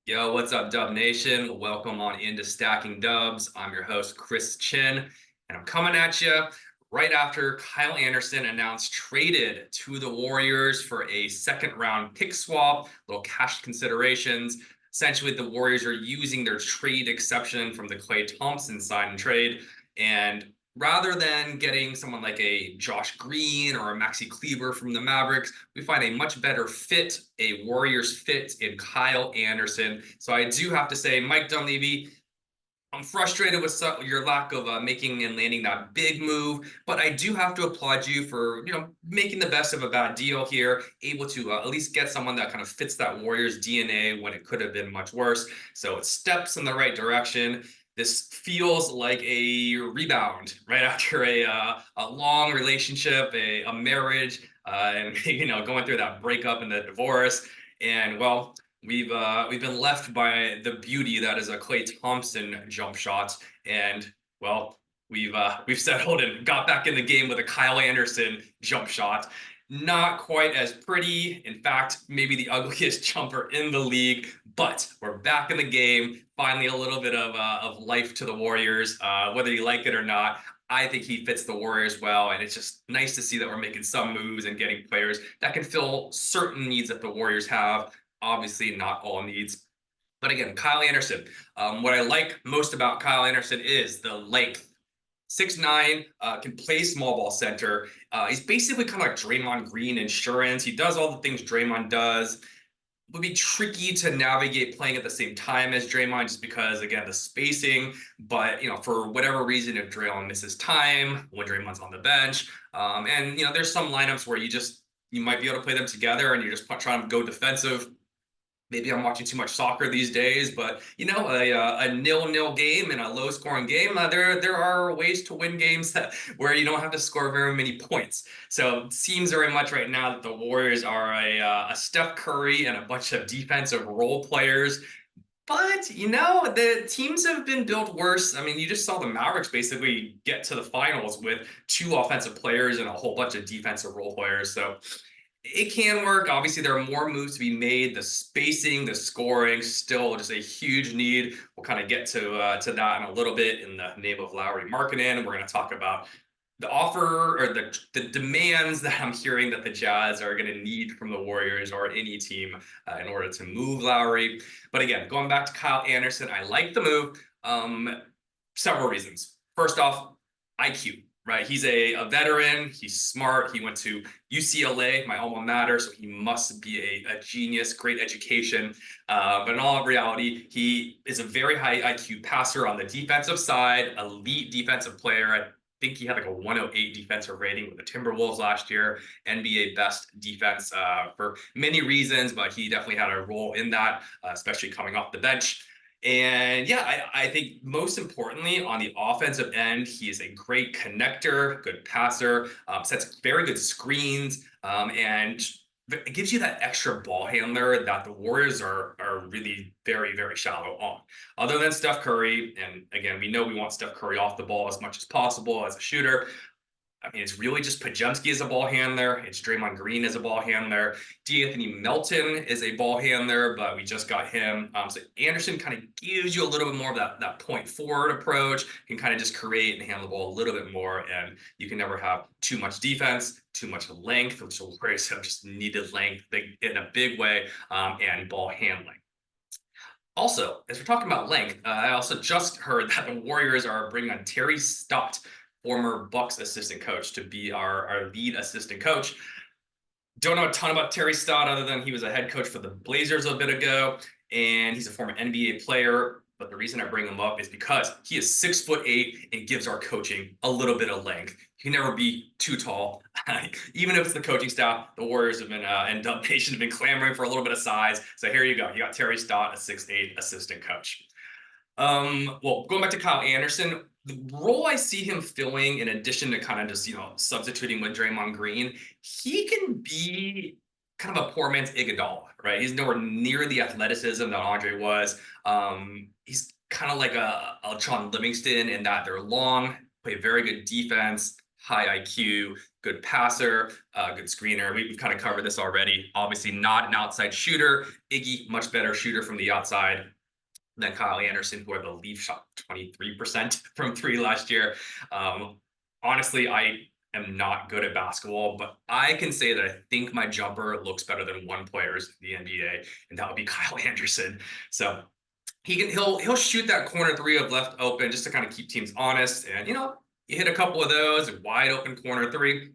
Yo, what's up, Dub Nation? Welcome on into Stacking Dubs. I'm your host, Chris Chinn, and I'm coming at you right after Kyle Anderson announced traded to the Warriors for a second round pick swap, little cash considerations. Essentially, the Warriors are using their trade exception from the Klay Thompson sign and trade, and rather than getting someone like a Josh Green or a Maxi Kleber from the Mavericks, we find a much better fit, a Warriors fit in Kyle Anderson. So I do have to say, Mike Dunleavy, I'm frustrated with your lack of making and landing that big move, but I do have to applaud you for making the best of a bad deal here, able to at least get someone that kind of fits that Warriors DNA when it could have been much worse. So it steps in the right direction. This feels like a rebound right after a long relationship, a marriage, and going through that breakup and the divorce. And well, we've been left by the beauty that is a Klay Thompson jump shot, and well, we've settled and got back in the game with a Kyle Anderson jump shot. Not quite as pretty. In fact, maybe the ugliest jumper in the league, but we're back in the game. Finally, a little bit of life to the Warriors, whether you like it or not. I think he fits the Warriors well, and it's just nice to see that we're making some moves and getting players that can fill certain needs that the Warriors have. Obviously, not all needs. But again, Kyle Anderson. What I like most about Kyle Anderson is the length. 6'9", can play small ball center. He's basically kind of like Draymond Green insurance. He does all the things Draymond does. It would be tricky to navigate playing at the same time as Draymond just because, again, the spacing. But, for whatever reason, if Draymond misses time when Draymond's on the bench, and, there's some lineups where you might be able to play them together and you're just trying to go defensive. Maybe I'm watching too much soccer these days, but a 0-0 game and a low-scoring game, there are ways to win games where you don't have to score very many points. So it seems very much right now that the Warriors are a Steph Curry and a bunch of defensive role players. But the teams have been built worse. I mean, you just saw the Mavericks basically get to the finals with two offensive players and a whole bunch of defensive role players. So it can work. Obviously, there are more moves to be made. The spacing, the scoring, still just a huge need. We'll kind of get to that in a little bit in the name of Lauri Markkanen. We're going to talk about the offer or the demands that I'm hearing that the Jazz are going to need from the Warriors or any team in order to move Lauri. But again, going back to Kyle Anderson, I like the move. Several reasons. First off, IQ. Right, he's a veteran. He's smart. He went to UCLA, my alma mater, so he must be a genius. Great education, but in all reality, he is a very high IQ passer on the defensive side. Elite defensive player. I think he had like a 108 defensive rating with the Timberwolves last year. NBA best defense for many reasons, but he definitely had a role in that, especially coming off the bench. And yeah, I think most importantly on the offensive end, he is a great connector, good passer, sets very good screens, and it gives you that extra ball handler that the Warriors are really very, very shallow on. Other than Steph Curry, and again, we know we want Steph Curry off the ball as much as possible as a shooter. I mean, it's really just Pajemski as a ball handler. It's Draymond Green as a ball handler. D'Anthony Melton is a ball handler, but we just got him. So Anderson kind of gives you a little bit more of that point forward approach. Can kind of just create and handle the ball a little bit more. And you can never have too much defense, too much length, which will Warriors have just needed length in a big way, and ball handling. Also, as we're talking about length, I also just heard that the Warriors are bringing on Terry Stott, former Bucks assistant coach, to be our lead assistant coach. Don't know a ton about Terry Stott other than he was a head coach for the Blazers a bit ago, and he's a former NBA player. But the reason I bring him up is because he is 6'8" and gives our coaching a little bit of length. He can never be too tall. Even if it's the coaching staff, the Warriors have been and Dub Nation have been clamoring for a little bit of size. So here you go. You got Terry Stott, a 6'8" assistant coach. Well, going back to Kyle Anderson, the role I see him filling, in addition to kind of just, substituting with Draymond Green, he can be kind of a poor man's Iguodala, right? He's nowhere near the athleticism that Andre was. He's kind of like a John Livingston in that they're long, play very good defense, high IQ, good passer, good screener. We've kind of covered this already. Obviously not an outside shooter. Iggy, much better shooter from the outside than Kyle Anderson, who I believe shot 23% from three last year. Honestly, I am not good at basketball, but I can say that I think my jumper looks better than one player's in the NBA, and that would be Kyle Anderson. So he'll shoot that corner three of left open just to kind of keep teams honest. And you hit a couple of those, wide open corner three.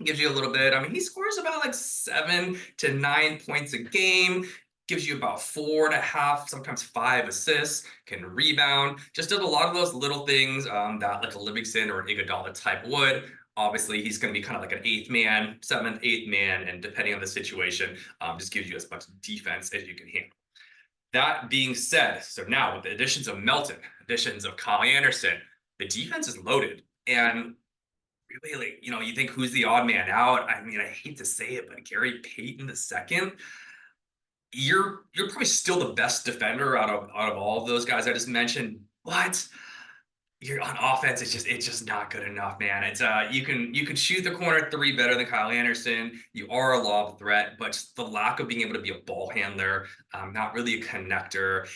Gives you a little bit. I mean, he scores about like 7 to 9 points a game, gives you about 4.5, sometimes 5 assists, can rebound, just does a lot of those little things that like a Livingston or an Iguodala type would. Obviously, he's going to be kind of like an 8th man, 7th, 8th man, and depending on the situation, just gives you as much defense as you can handle. That being said, so now with the additions of Melton, additions of Kyle Anderson, the defense is loaded. And really, you think who's the odd man out? I mean, I hate to say it, but Gary Payton II, you're probably still the best defender out of all of those guys I just mentioned, but you're on offense. It's just not good enough, man. It's you can shoot the corner three better than Kyle Anderson. You are a lob threat, but just the lack of being able to be a ball handler, not really a connector.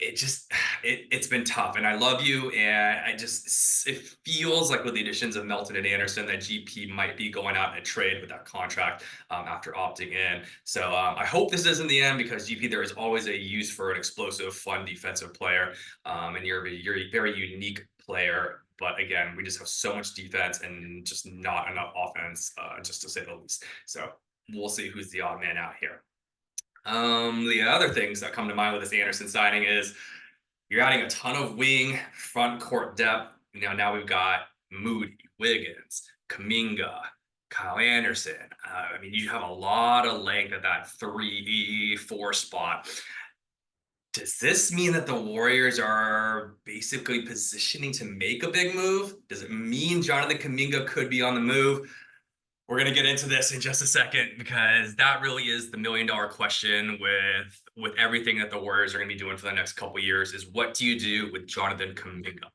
It's been tough, and I love you, and it feels like with the additions of Melton and Anderson that GP might be going out in a trade with that contract after opting in. So I hope this isn't the end, because GP, there is always a use for an explosive, fun defensive player, and you're a very unique player. But again, we just have so much defense and just not enough offense, just to say the least. So we'll see who's the odd man out here. The other things that come to mind with this Anderson signing is you're adding a ton of wing front court depth. Now we've got Moody, Wiggins, Kuminga, Kyle Anderson. I mean, you have a lot of length at that 3-4 spot. Does this mean that the Warriors are basically positioning to make a big move? Does it mean Jonathan Kuminga could be on the move? We're going to get into this in just a second, because that really is the million-dollar question with everything that the Warriors are going to be doing for the next couple of years, is what do you do with Jonathan Kuminga?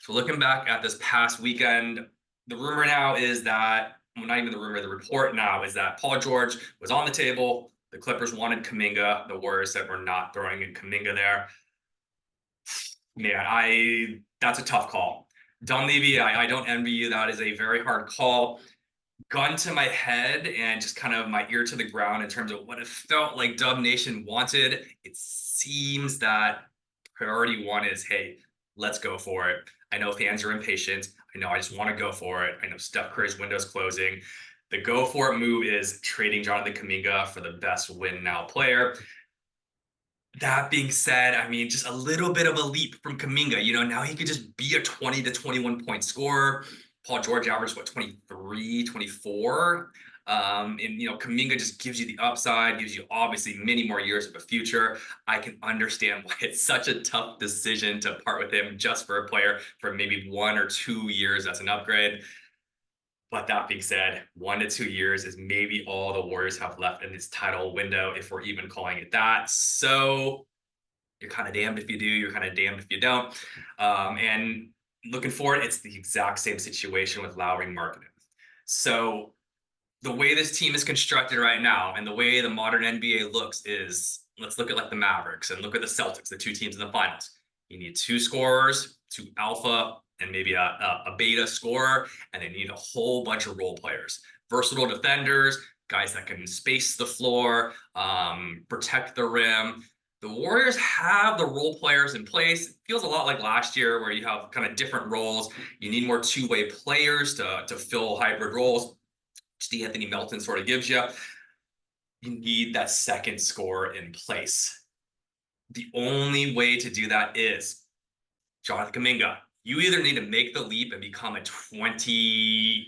So looking back at this past weekend, the rumor now is that, well, not even the rumor, the report now is that Paul George was on the table. The Clippers wanted Kuminga. The Warriors said, we're not throwing in Kuminga there. Man, that's a tough call. Dunleavy, I don't envy you. That is a very hard call. Gun to my head and just kind of my ear to the ground in terms of what it felt like Dub Nation wanted. It seems that priority one is, hey, let's go for it. I know fans are impatient. I know I just want to go for it. I know Steph Curry's window's closing. The go for it move is trading Jonathan Kuminga for the best win now player. That being said, I mean, just a little bit of a leap from Kuminga. Now he could just be a 20 to 21 point scorer. Paul George averaged, 23, 24? And, Kuminga just gives you the upside, gives you obviously many more years of a future. I can understand why it's such a tough decision to part with him just for a player for maybe 1 or 2 years. That's an upgrade. But that being said, 1 to 2 years is maybe all the Warriors have left in this title window, if we're even calling it that. So you're kind of damned if you do, you're kind of damned if you don't. And looking forward, it's the exact same situation with Lauri Markkanen. So the way this team is constructed right now and the way the modern NBA looks is, let's look at like the Mavericks and look at the Celtics, the 2 teams in the finals. You need 2 scorers, 2 alpha, and maybe a beta scorer, and then you need a whole bunch of role players, versatile defenders, guys that can space the floor, protect the rim. The Warriors have the role players in place. It feels a lot like last year, where you have kind of different roles. You need more two-way players to fill hybrid roles, which DeAnthony Melton sort of gives you. You need that second scorer in place. The only way to do that is Jonathan Kuminga. You either need to make the leap and become a 21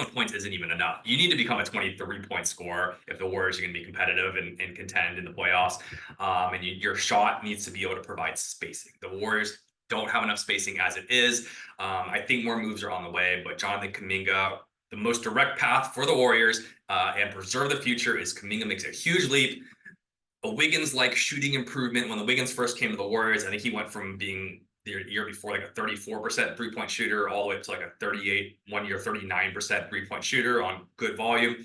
points isn't even enough. You need to become a 23-point scorer if the Warriors are going to be competitive and contend in the playoffs. And your shot needs to be able to provide spacing. The Warriors don't have enough spacing as it is. I think more moves are on the way, but Jonathan Kuminga, the most direct path for the Warriors and preserve the future is Kuminga makes a huge leap. A Wiggins-like shooting improvement. When the Wiggins first came to the Warriors, I think he went from being the year before like a 34% three-point shooter, all the way up to like a 38, 1 year 39% three-point shooter on good volume.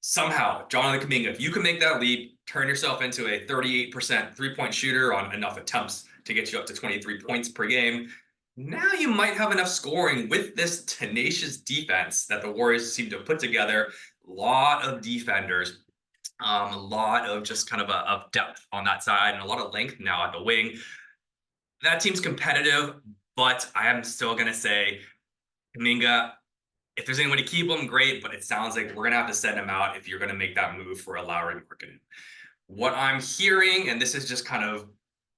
Somehow, Jonathan Kuminga, if you can make that leap, turn yourself into a 38% three-point shooter on enough attempts to get you up to 23 points per game, now you might have enough scoring with this tenacious defense that the Warriors seem to have put together. A lot of defenders, a lot of just kind of depth on that side, and a lot of length now at the wing. That team's competitive, but I am still going to say Kuminga, if there's anyone to keep him, great, but it sounds like we're going to have to send him out if you're going to make that move for a Lauri Markkanen. What I'm hearing, and this is just kind of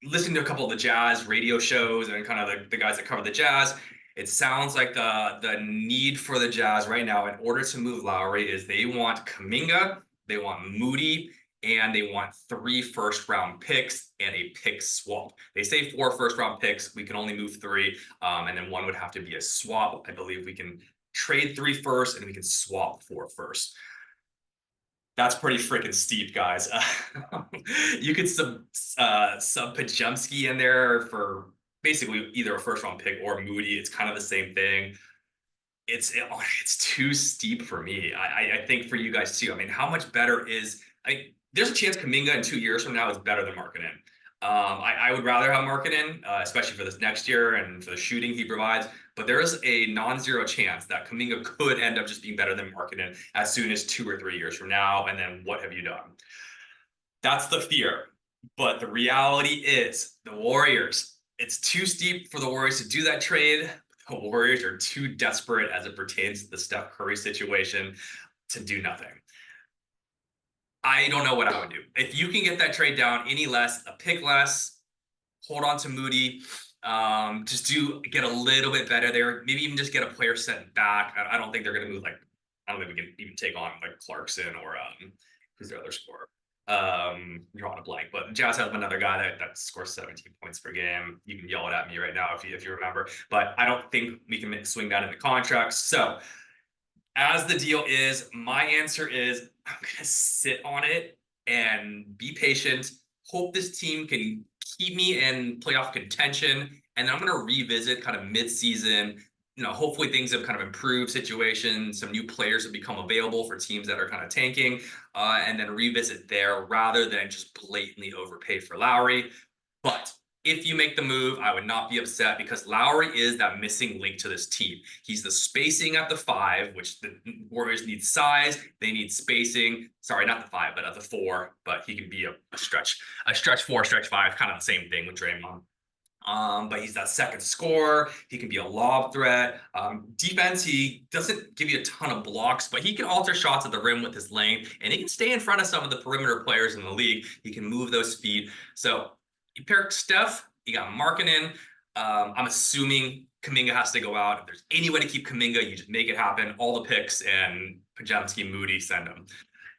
listening to a couple of the Jazz radio shows and kind of the guys that cover the Jazz, it sounds like the need for the Jazz right now in order to move Lauri is they want Kuminga, they want Moody, and they want 3 first-round picks and a pick swap. They say 4 first-round picks. We can only move 3, and then 1 would have to be a swap. I believe we can trade 3 first, and we can swap 4 first. That's pretty freaking steep, guys. You could sub Podziemski in there for basically either a first-round pick or Moody. It's kind of the same thing. It's too steep for me. I think for you guys too. I mean, how much better is there's a chance Kuminga in 2 years from now is better than Markkanen. I would rather have Markkanen, especially for this next year and for the shooting he provides. But there is a non-zero chance that Kuminga could end up just being better than Markkanen as soon as 2 or 3 years from now. And then what have you done? That's the fear. But the reality is the Warriors, it's too steep for the Warriors to do that trade. The Warriors are too desperate as it pertains to the Steph Curry situation to do nothing. I don't know what I would do. If you can get that trade down any less, a pick less, hold on to Moody, just get a little bit better there. Maybe even just get a player sent back. I don't think they're going to move I don't think we can even take on like Clarkson or who's their other scorer. Drawing a blank, but Jazz has another guy that scores 17 points per game. You can yell it at me right now if you remember, but I don't think we can swing that into contracts. So as the deal is, my answer is I'm going to sit on it and be patient. Hope this team can keep me in playoff contention. And then I'm going to revisit kind of mid-season. Hopefully things have kind of improved situation. Some new players have become available for teams that are kind of tanking, and then revisit there rather than just blatantly overpay for Lauri. But if you make the move, I would not be upset because Lauri is that missing link to this team. He's the spacing at the 5, which the Warriors need size. They need spacing. Sorry, not the 5, but at the 4. But he can be a stretch 4, stretch 5, kind of the same thing with Draymond. But he's that second scorer. He can be a lob threat. Defense, he doesn't give you a ton of blocks, but he can alter shots at the rim with his length, and he can stay in front of some of the perimeter players in the league. He can move those feet. So you pair Steph, you got Markkanen. I'm assuming Kuminga has to go out. If there's any way to keep Kuminga, you just make it happen. All the picks and Podziemski, Moody, send them.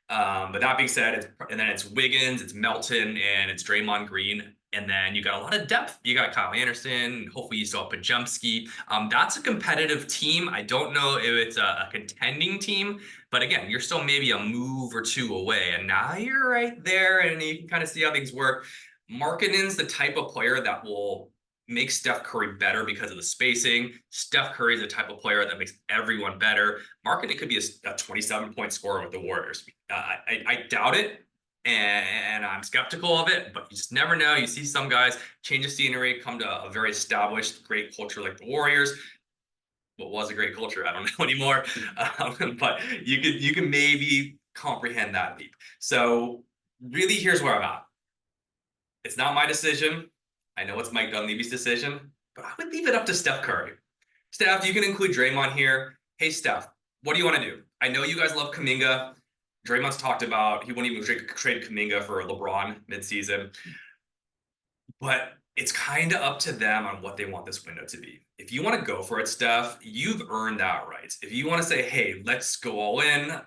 But that being said, it's Wiggins, it's Melton, and it's Draymond Green. And then you got a lot of depth. You got Kyle Anderson. Hopefully you still have Podziemski. That's a competitive team. I don't know if it's a contending team, but again, you're still maybe a move or 2 away. And now you're right there, and you can kind of see how things work. Markkanen's the type of player that will make Steph Curry better because of the spacing. Steph Curry is the type of player that makes everyone better. Markkanen could be a 27-point scorer with the Warriors. I doubt it. And I'm skeptical of it, but you just never know. You see some guys change the scenery, come to a very established, great culture like the Warriors. What was a great culture? I don't know anymore. But you can maybe comprehend that leap. So really, here's where I'm at. It's not my decision. I know it's Mike Dunleavy's decision, but I would leave it up to Steph Curry. Steph, you can include Draymond here. Hey, Steph, what do you want to do? I know you guys love Kuminga. Draymond's talked about he wouldn't even trade Kuminga for LeBron midseason. But it's kind of up to them on what they want this window to be. If you want to go for it, Steph, you've earned that right. If you want to say, hey, let's go all in,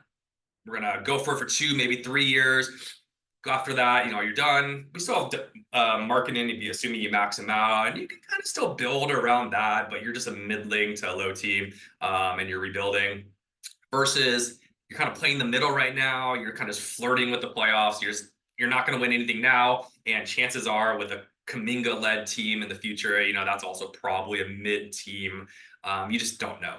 we're going to go for it for 2, maybe 3 years. Go after that, you're done. We still have Markkanen, if you assuming you max him out, and you can kind of still build around that, but you're just a middling to a low team, and you're rebuilding. Versus you're kind of playing the middle right now. You're kind of flirting with the playoffs. You're not going to win anything now. And chances are with a Kuminga-led team in the future, you know, that's also probably a mid team. You just don't know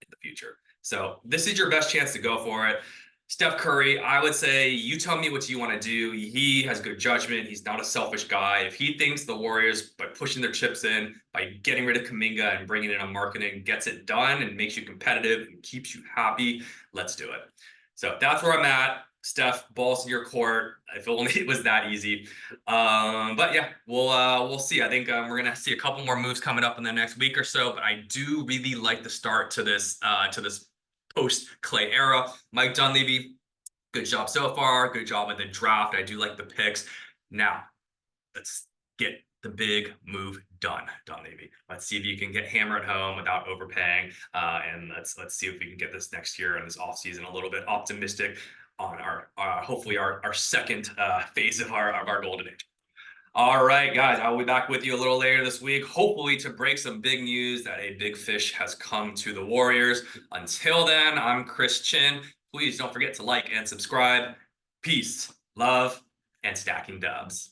in the future. So this is your best chance to go for it. Steph Curry, I would say you tell me what you want to do. He has good judgment. He's not a selfish guy. If he thinks the Warriors, by pushing their chips in, by getting rid of Kuminga and bringing in a Markkanen, gets it done and makes you competitive and keeps you happy, let's do it. So that's where I'm at. Steph, balls in your court. If only it was that easy. But yeah, we'll see. I think we're gonna see a couple more moves coming up in the next week or so. But I do really like the start to this post-Klay era. Mike Dunleavy, good job so far. Good job at the draft. I do like the picks. Now, let's get the big move done, Dunleavy. Let's see if you can get Hammer at home without overpaying. And let's see if we can get this next year and this offseason a little bit optimistic on our hopefully our second phase of our golden age. All right, guys, I'll be back with you a little later this week, hopefully to break some big news that a big fish has come to the Warriors. Until then, I'm Chris Chinn. Please don't forget to like and subscribe. Peace, love, and stacking dubs.